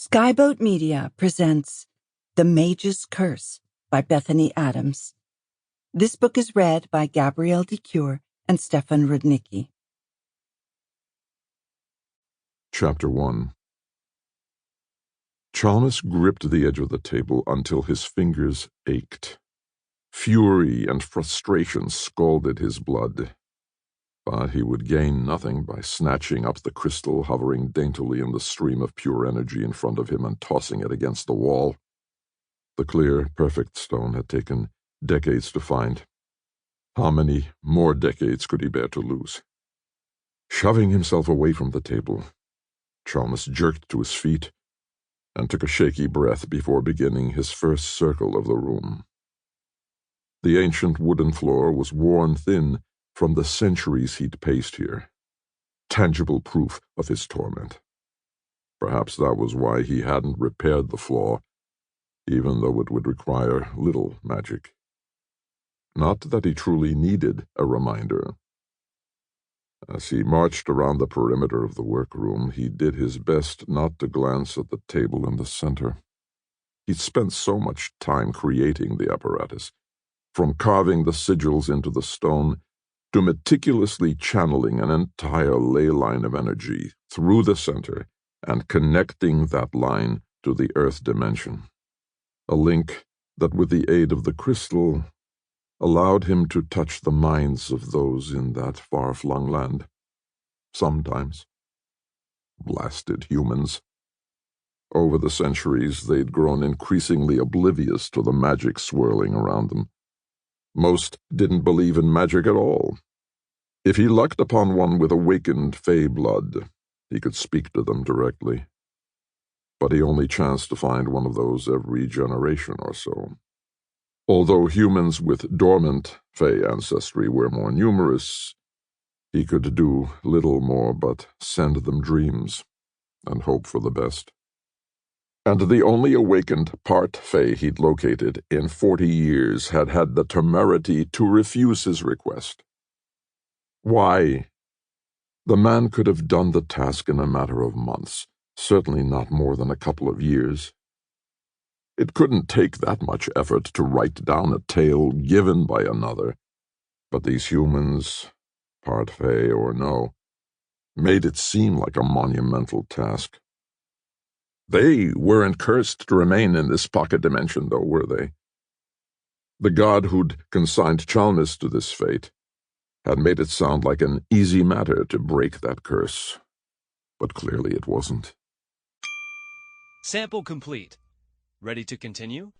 Skyboat Media presents The Mage's Curse by Bethany Adams. This book is read by Gabrielle Cuir and Stefan Rudnicki. Chapter 1. Chalmys gripped the edge of the table until his fingers ached. Fury and frustration scalded his blood, but he would gain nothing by snatching up the crystal hovering daintily in the stream of pure energy in front of him and tossing it against the wall. The clear, perfect stone had taken decades to find. How many more decades could he bear to lose? Shoving himself away from the table, Chalmys jerked to his feet and took a shaky breath before beginning his first circle of the room. The ancient wooden floor was worn thin from the centuries he'd paced here, tangible proof of his torment. Perhaps that was why he hadn't repaired the flaw, even though it would require little magic. Not that he truly needed a reminder. As he marched around the perimeter of the workroom, he did his best not to glance at the table in the center. He'd spent so much time creating the apparatus, from carving the sigils into the stone to meticulously channeling an entire ley line of energy through the center and connecting that line to the earth dimension. A link that, with the aid of the crystal, allowed him to touch the minds of those in that far-flung land. Sometimes. Blasted humans. Over the centuries, they'd grown increasingly oblivious to the magic swirling around them. Most didn't believe in magic at all. If he lucked upon one with awakened fey blood, he could speak to them directly. But he only chanced to find one of those every generation or so. Although humans with dormant fey ancestry were more numerous, he could do little more but send them dreams and hope for the best. And the only awakened part fey he'd located in 40 years had had the temerity to refuse his request. Why? The man could have done the task in a matter of months, certainly not more than a couple of years. It couldn't take that much effort to write down a tale given by another, but these humans, part fey or no, made it seem like a monumental task. They weren't cursed to remain in this pocket dimension, though, were they? The god who'd consigned Chalmys to this fate had made it sound like an easy matter to break that curse, but clearly it wasn't. Sample complete. Ready to continue?